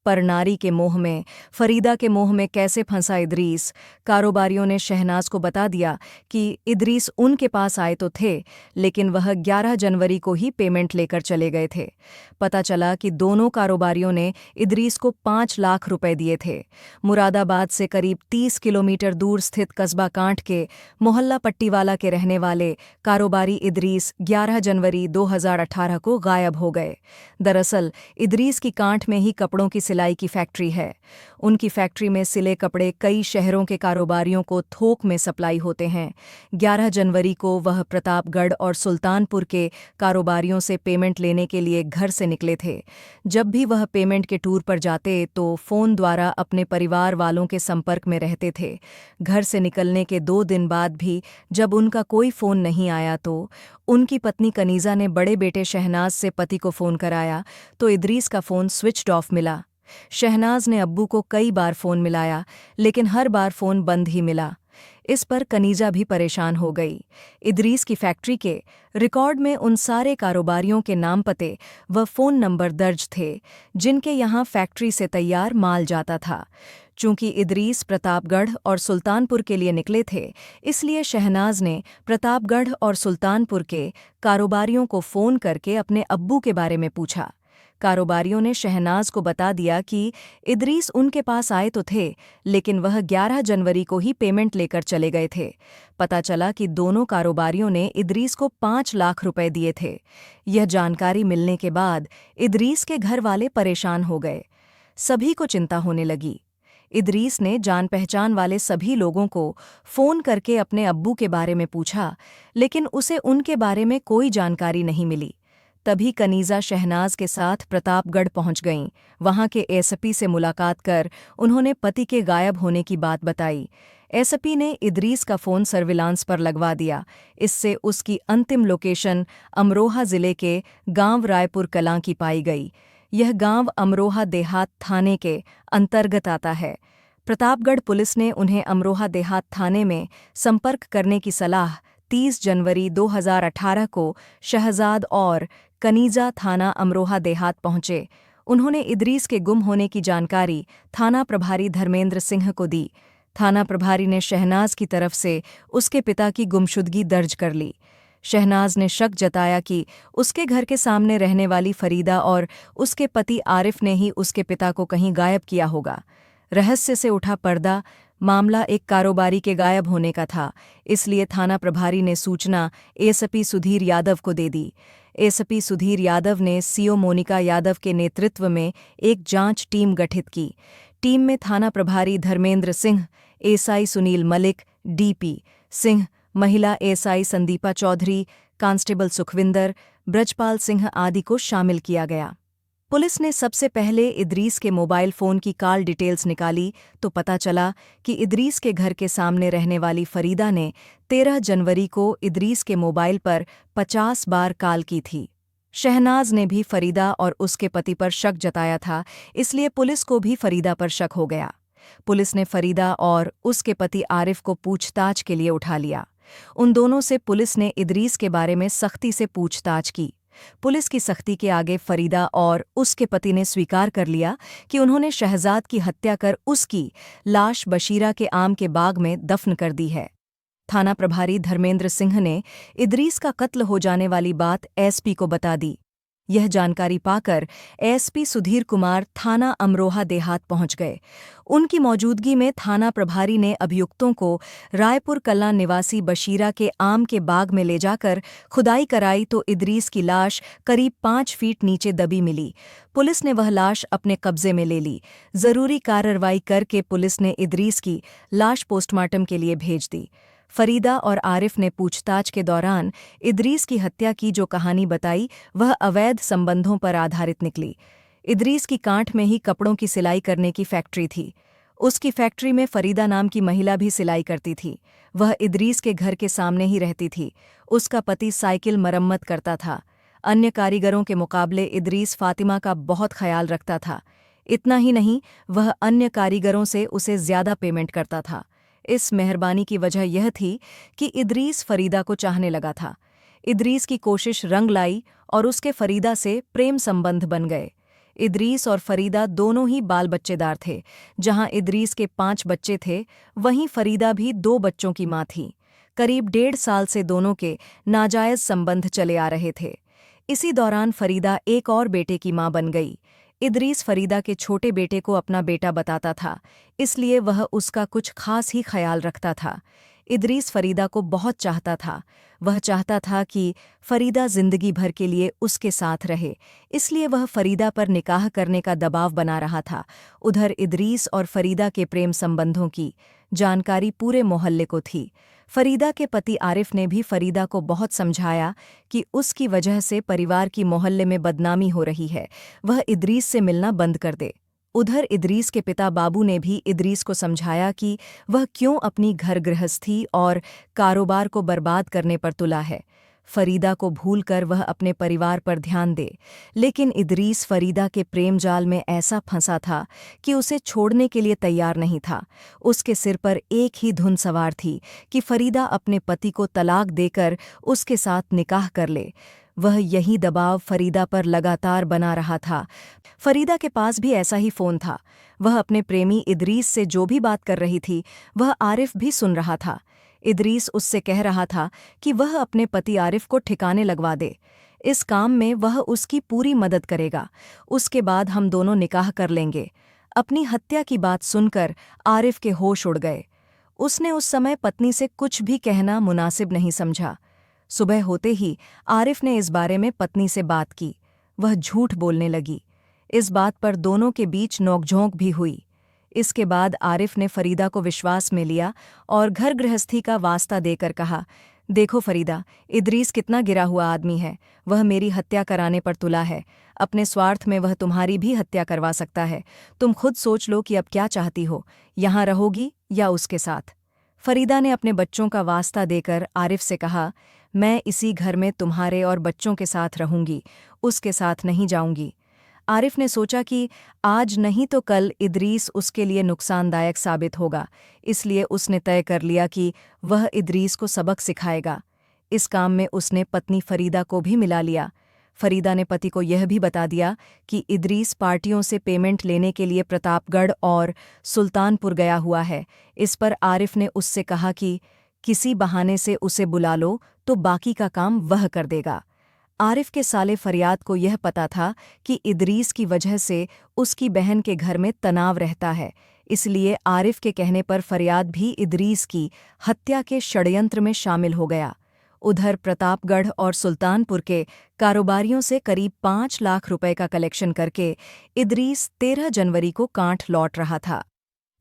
पर नारी के मोह में, फरीदा के मोह में कैसे फंसा इदरीस। कारोबारियों ने शहनाज को बता दिया कि इदरीस उनके पास आए तो थे, लेकिन वह 11 जनवरी को ही पेमेंट लेकर चले गए थे। पता चला कि दोनों कारोबारियों ने इदरीस को 5 लाख रुपए दिए थे। मुरादाबाद से करीब 30 किलोमीटर दूर स्थित कस्बा कांठ के मोहल्ला पट्टीवाला के रहने वाले कारोबारी इदरीस 11 जनवरी 2018 को गायब हो गए। दरअसल इदरीस की कांठ में ही कपड़ों की सिलाई की फैक्ट्री है। उनकी फैक्ट्री में सिले कपड़े कई शहरों के कारोबारियों को थोक में सप्लाई होते हैं। 11 जनवरी को वह प्रतापगढ़ और सुल्तानपुर के कारोबारियों से पेमेंट लेने के लिए घर से निकले थे। जब भी वह पेमेंट के टूर पर जाते तो फ़ोन द्वारा अपने परिवार वालों के संपर्क में रहते थे। घर से निकलने के 2 दिन बाद भी जब उनका कोई फ़ोन नहीं आया तो उनकी पत्नी कनीज़ा ने बड़े बेटे शहनाज से पति को फ़ोन कराया तो इदरीस का फ़ोन स्विच्ड ऑफ मिला। शहनाज ने अब्बू को कई बार फ़ोन मिलाया, लेकिन हर बार फ़ोन बंद ही मिला। इस पर कनीजा भी परेशान हो गई। इदरीस की फैक्ट्री के रिकॉर्ड में उन सारे कारोबारियों के नाम, पते व फ़ोन नंबर दर्ज थे जिनके यहाँ फैक्ट्री से तैयार माल जाता था। चूंकि इदरीस प्रतापगढ़ और सुल्तानपुर के लिए निकले थे, इसलिए शहनाज ने प्रतापगढ़ और सुल्तानपुर के कारोबारियों को फ़ोन करके अपने अब्बू के बारे में पूछा। कारोबारियों ने शहनाज को बता दिया कि इदरीस उनके पास आए तो थे, लेकिन वह 11 जनवरी को ही पेमेंट लेकर चले गए थे। पता चला कि दोनों कारोबारियों ने इदरीस को 5 लाख रुपए दिए थे। यह जानकारी मिलने के बाद इदरीस के घर वाले परेशान हो गए। सभी को चिंता होने लगी। इदरीस ने जान पहचान वाले सभी लोगों को फ़ोन करके अपने अब्बू के बारे में पूछा, लेकिन उसे उनके बारे में कोई जानकारी नहीं मिली। तभी कनीज़ा शहनाज के साथ प्रतापगढ़ पहुंच गईं। वहां के एसपी से मुलाकात कर उन्होंने पति के गायब होने की बात बताई। एसपी ने इदरीस का फ़ोन सर्विलांस पर लगवा दिया। इससे उसकी अंतिम लोकेशन अमरोहा जिले के गांव रायपुर कलां की पाई गई। यह गांव अमरोहा देहात थाने के अंतर्गत आता है। प्रतापगढ़ पुलिस ने उन्हें अमरोहा देहात थाने में संपर्क करने की सलाह 30 जनवरी 2018 को शहजाद और कनीजा थाना अमरोहा देहात पहुंचे। उन्होंने इदरीस के गुम होने की जानकारी थाना प्रभारी धर्मेंद्र सिंह को दी। थाना प्रभारी ने शहनाज की तरफ से उसके पिता की गुमशुदगी दर्ज कर ली। शहनाज ने शक जताया कि उसके घर के सामने रहने वाली फरीदा और उसके पति आरिफ ने ही उसके पिता को कहीं गायब किया होगा। रहस्य से उठा पर्दा। मामला एक कारोबारी के गायब होने का था, इसलिए थाना प्रभारी ने सूचना एसपी सुधीर यादव को दे दी। एसपी सुधीर यादव ने सीओ मोनिका यादव के नेतृत्व में एक जांच टीम गठित की। टीम में थाना प्रभारी धर्मेंद्र सिंह, एसआई सुनील मलिक, डीपी सिंह, महिला एसआई संदीपा चौधरी, कांस्टेबल सुखविंदर, ब्रजपाल सिंह आदि को शामिल किया गया। पुलिस ने सबसे पहले इदरीस के मोबाइल फ़ोन की कॉल डिटेल्स निकाली तो पता चला कि इदरीस के घर के सामने रहने वाली फरीदा ने 13 जनवरी को इदरीस के मोबाइल पर 50 बार कॉल की थी। शहनाज ने भी फरीदा और उसके पति पर शक जताया था, इसलिए पुलिस को भी फरीदा पर शक हो गया। पुलिस ने फरीदा और उसके पति आरिफ को पूछताछ के लिए उठा लिया। उन दोनों से पुलिस ने इदरीस के बारे में सख्ती से पूछताछ की। पुलिस की सख्ती के आगे फरीदा और उसके पति ने स्वीकार कर लिया कि उन्होंने शहजाद की हत्या कर उसकी लाश बशीरा के आम के बाग में दफन कर दी है। थाना प्रभारी धर्मेंद्र सिंह ने इदरीस का कत्ल हो जाने वाली बात एसपी को बता दी। यह जानकारी पाकर एसपी सुधीर कुमार थाना अमरोहा देहात पहुंच गए। उनकी मौजूदगी में थाना प्रभारी ने अभियुक्तों को रायपुर कलां निवासी बशीरा के आम के बाग में ले जाकर खुदाई कराई तो इदरीस की लाश करीब 5 फीट नीचे दबी मिली। पुलिस ने वह लाश अपने कब्जे में ले ली। जरूरी कार्रवाई करके पुलिस ने इदरीस की लाश पोस्टमार्टम के लिए भेज दी। फरीदा और आरिफ ने पूछताछ के दौरान इदरीस की हत्या की जो कहानी बताई वह अवैध संबंधों पर आधारित निकली। इदरीस की कांठ में ही कपड़ों की सिलाई करने की फैक्ट्री थी। उसकी फैक्ट्री में फरीदा नाम की महिला भी सिलाई करती थी। वह इदरीस के घर के सामने ही रहती थी। उसका पति साइकिल मरम्मत करता था। अन्य कारीगरों के मुकाबले इदरीस फातिमा का बहुत ख्याल रखता था। इतना ही नहीं, वह अन्य कारीगरों से उसे ज्यादा पेमेंट करता था। इस मेहरबानी की वजह यह थी कि इदरीस फरीदा को चाहने लगा था। इदरीस की कोशिश रंग लाई और उसके फरीदा से प्रेम संबंध बन गए। इदरीस और फरीदा दोनों ही बाल बच्चेदार थे। जहां इदरीस के 5 बच्चे थे, वहीं फरीदा भी 2 बच्चों की मां थी। करीब 1.5 साल से दोनों के नाजायज संबंध चले आ रहे थे। इसी दौरान फरीदा एक और बेटे की मां बन गई। इदरीस फरीदा के छोटे बेटे को अपना बेटा बताता था, इसलिए वह उसका कुछ खास ही ख्याल रखता था। इदरीस फरीदा को बहुत चाहता था। वह चाहता था कि फरीदा जिंदगी भर के लिए उसके साथ रहे, इसलिए वह फरीदा पर निकाह करने का दबाव बना रहा था। उधर इदरीस और फरीदा के प्रेम संबंधों की जानकारी पूरे मोहल्ले को थी। फरीदा के पति आरिफ ने भी फरीदा को बहुत समझाया कि उसकी वजह से परिवार की मोहल्ले में बदनामी हो रही है, वह इदरीस से मिलना बंद कर दे। उधर इदरीस के पिता बाबू ने भी इदरीस को समझाया कि वह क्यों अपनी घर गृहस्थी और कारोबार को बर्बाद करने पर तुला है। फरीदा को भूलकर वह अपने परिवार पर ध्यान दे। लेकिन इदरीस फरीदा के प्रेम जाल में ऐसा फंसा था कि उसे छोड़ने के लिए तैयार नहीं था। उसके सिर पर एक ही धुन सवार थी कि फरीदा अपने पति को तलाक देकर उसके साथ निकाह कर ले। वह यही दबाव फरीदा पर लगातार बना रहा था। फरीदा के पास भी ऐसा ही फ़ोन था। वह अपने प्रेमी इदरीस से जो भी बात कर रही थी, वह आरिफ भी सुन रहा था। इदरीस उससे कह रहा था कि वह अपने पति आरिफ को ठिकाने लगवा दे। इस काम में वह उसकी पूरी मदद करेगा। उसके बाद हम दोनों निकाह कर लेंगे। अपनी हत्या की बात सुनकर आरिफ के होश उड़ गए। उसने उस समय पत्नी से कुछ भी कहना मुनासिब नहीं समझा। सुबह होते ही आरिफ ने इस बारे में पत्नी से बात की। वह झूठ बोलने लगी। इस बात पर दोनों के बीच नोकझोंक भी हुई। इसके बाद आरिफ ने फरीदा को विश्वास में लिया और घर गृहस्थी का वास्ता देकर कहा, देखो फरीदा, इदरीस कितना गिरा हुआ आदमी है। वह मेरी हत्या कराने पर तुला है। अपने स्वार्थ में वह तुम्हारी भी हत्या करवा सकता है। तुम खुद सोच लो कि अब क्या चाहती हो, यहाँ रहोगी या उसके साथ। फरीदा ने अपने बच्चों का वास्ता देकर आरिफ से कहा, मैं इसी घर में तुम्हारे और बच्चों के साथ रहूंगी, उसके साथ नहीं जाऊंगी। आरिफ ने सोचा कि आज नहीं तो कल इदरीस उसके लिए नुकसानदायक साबित होगा, इसलिए उसने तय कर लिया कि वह इदरीस को सबक सिखाएगा। इस काम में उसने पत्नी फरीदा को भी मिला लिया। फरीदा ने पति को यह भी बता दिया कि इदरीस पार्टियों से पेमेंट लेने के लिए प्रतापगढ़ और सुल्तानपुर गया हुआ है। इस पर आरिफ ने उससे कहा कि किसी बहाने से उसे बुला लो तो बाकी का काम वह कर देगा। आरिफ के साले फरियाद को यह पता था कि इदरीस की वजह से उसकी बहन के घर में तनाव रहता है, इसलिए आरिफ के कहने पर फरियाद भी इदरीस की हत्या के षड्यंत्र में शामिल हो गया। उधर प्रतापगढ़ और सुल्तानपुर के कारोबारियों से करीब 5 लाख रुपए का कलेक्शन करके इदरीस 13 जनवरी को कांठ लौट रहा था।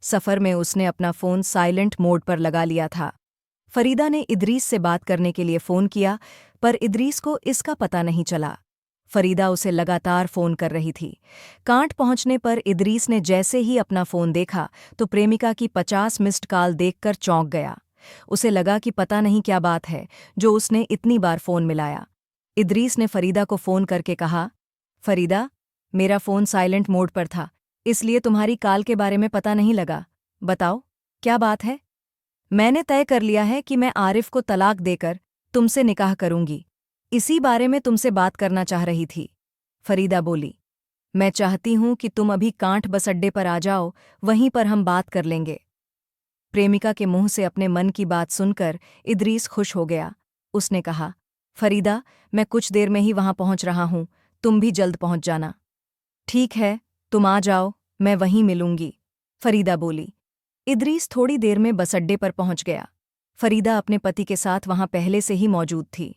सफ़र में उसने अपना फ़ोन साइलेंट मोड पर लगा लिया था। फरीदा ने इदरीस से बात करने के लिए फ़ोन किया, पर इदरीस को इसका पता नहीं चला। फरीदा उसे लगातार फ़ोन कर रही थी। कांठ पहुंचने पर इदरीस ने जैसे ही अपना फ़ोन देखा तो प्रेमिका की 50 मिस्ड कॉल देखकर चौंक गया। उसे लगा कि पता नहीं क्या बात है जो उसने इतनी बार फ़ोन मिलाया। इदरीस ने फरीदा को फ़ोन करके कहा, फरीदा, मेरा फ़ोन साइलेंट मोड पर था, इसलिए तुम्हारी कॉल के बारे में पता नहीं लगा। बताओ, क्या बात है? मैंने तय कर लिया है कि मैं आरिफ को तलाक देकर तुमसे निकाह करूंगी। इसी बारे में तुमसे बात करना चाह रही थी। फरीदा बोली, मैं चाहती हूं कि तुम अभी कांठ बस अड्डे पर आ जाओ, वहीं पर हम बात कर लेंगे। प्रेमिका के मुंह से अपने मन की बात सुनकर इदरीस खुश हो गया। उसने कहा, फरीदा, मैं कुछ देर में ही वहां पहुंच रहा हूं, तुम भी जल्द पहुंच जाना। ठीक है, तुम आ जाओ, मैं वहीं मिलूंगी, फरीदा बोली। इदरीस थोड़ी देर में बस अड्डे पर पहुंच गया। फरीदा अपने पति के साथ वहां पहले से ही मौजूद थी।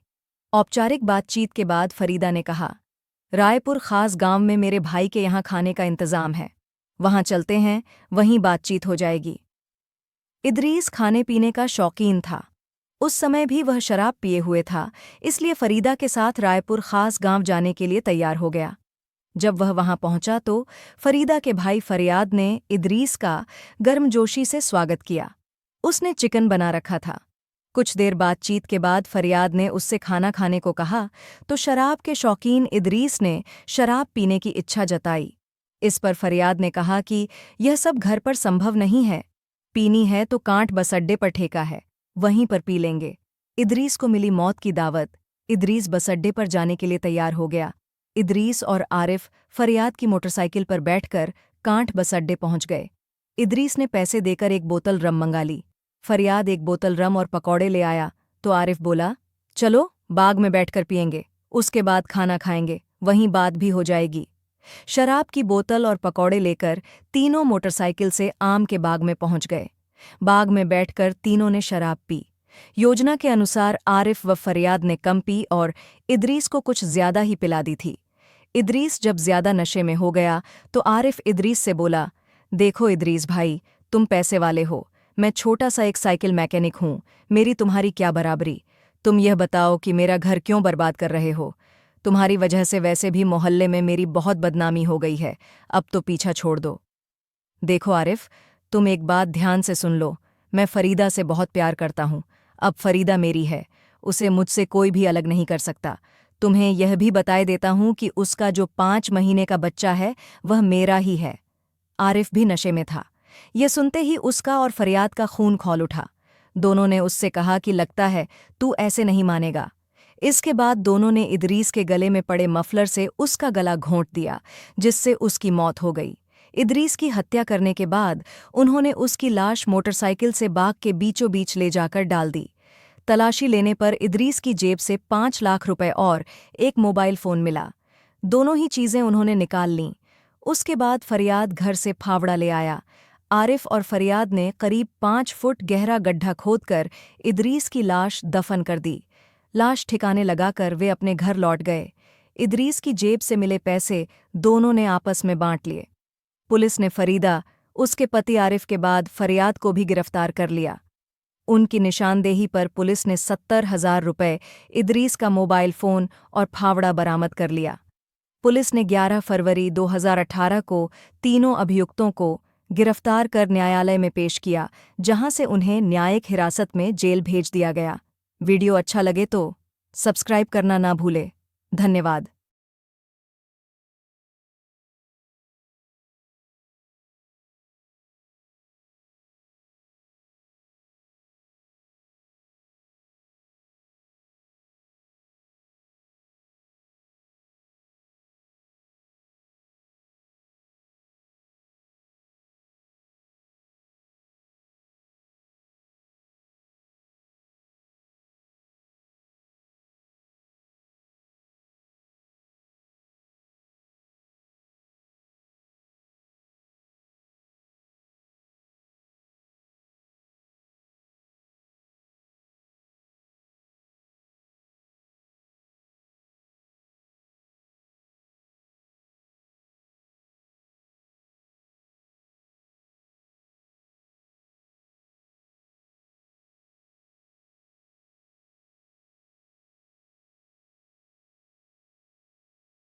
औपचारिक बातचीत के बाद फरीदा ने कहा, रायपुर खास गांव में मेरे भाई के यहाँ खाने का इंतजाम है, वहां चलते हैं, वहीं बातचीत हो जाएगी। इदरीस खाने पीने का शौकीन था। उस समय भी वह शराब पिए हुए था, इसलिए फरीदा के साथ रायपुर खास गांव जाने के लिए तैयार हो गया। जब वह वहां पहुंचा तो फरीदा के भाई फरियाद ने इदरीस का गर्मजोशी से स्वागत किया। उसने चिकन बना रखा था। कुछ देर बातचीत के बाद फरियाद ने उससे खाना खाने को कहा तो शराब के शौकीन इदरीस ने शराब पीने की इच्छा जताई। इस पर फरियाद ने कहा कि यह सब घर पर संभव नहीं है, पीनी है तो कांठ बस अड्डे पर ठेका है, वहीं पर पी लेंगे। इदरीस को मिली मौत की दावत। इदरीस बस अड्डे पर जाने के लिए तैयार हो गया। इदरीस और आरिफ फरियाद की मोटरसाइकिल पर बैठकर कांठ बस अड्डे पहुंच गए। इदरीस ने पैसे देकर एक बोतल रम मंगा ली। फरियाद एक बोतल रम और पकौड़े ले आया तो आरिफ बोला, चलो बाग में बैठकर पिएंगे, उसके बाद खाना खाएंगे, वहीं बात भी हो जाएगी। शराब की बोतल और पकौड़े लेकर तीनों मोटरसाइकिल से आम के बाग में पहुंच गए। बाग में बैठकर तीनों ने शराब पी। योजना के अनुसार आरिफ व फरियाद ने कम पी और इदरीस को कुछ ज्यादा ही पिला दी थी। इदरीस जब ज्यादा नशे में हो गया तो आरिफ इदरीस से बोला, देखो इदरीस भाई, तुम पैसे वाले हो, मैं छोटा सा एक साइकिल मैकेनिक हूं, मेरी तुम्हारी क्या बराबरी। तुम यह बताओ कि मेरा घर क्यों बर्बाद कर रहे हो। तुम्हारी वजह से वैसे भी मोहल्ले में मेरी बहुत बदनामी हो गई है, अब तो पीछा छोड़ दो। देखो आरिफ, तुम एक बात ध्यान से सुन लो, मैं फरीदा से बहुत प्यार करता हूँ। अब फरीदा मेरी है, उसे मुझसे कोई भी अलग नहीं कर सकता। तुम्हें यह भी बताए देता हूँ कि उसका जो 5 महीने का बच्चा है वह मेरा ही है। आरिफ भी नशे में था। यह सुनते ही उसका और फरियाद का खून खौल उठा। दोनों ने उससे कहा कि लगता है तू ऐसे नहीं मानेगा। इसके बाद दोनों ने इदरीस के गले में पड़े मफलर से उसका गला घोंट दिया, जिससे उसकी मौत हो गई। इदरीस की हत्या करने के बाद उन्होंने उसकी लाश मोटरसाइकिल से बाग के बीचों बीच ले जाकर डाल दी। तलाशी लेने पर इदरीस की जेब से 5 लाख रुपए और एक मोबाइल फ़ोन मिला। दोनों ही चीज़ें उन्होंने निकाल लीं। उसके बाद फरियाद घर से फावड़ा ले आया। आरिफ और फरियाद ने करीब 5 फुट गहरा गड्ढा खोदकर इदरीस की लाश दफन कर दी। लाश ठिकाने लगाकर वे अपने घर लौट गए। इदरीस की जेब से मिले पैसे दोनों ने आपस में बांट लिए। पुलिस ने फरीदा, उसके पति आरिफ के बाद फरियाद को भी गिरफ्तार कर लिया। उनकी निशानदेही पर पुलिस ने 70,000 रुपए, इदरीस का मोबाइल फ़ोन और फावड़ा बरामद कर लिया। पुलिस ने 11 फरवरी 2018 को तीनों अभियुक्तों को गिरफ्तार कर न्यायालय में पेश किया, जहां से उन्हें न्यायिक हिरासत में जेल भेज दिया गया। वीडियो अच्छा लगे तो सब्सक्राइब करना ना भूले। धन्यवाद।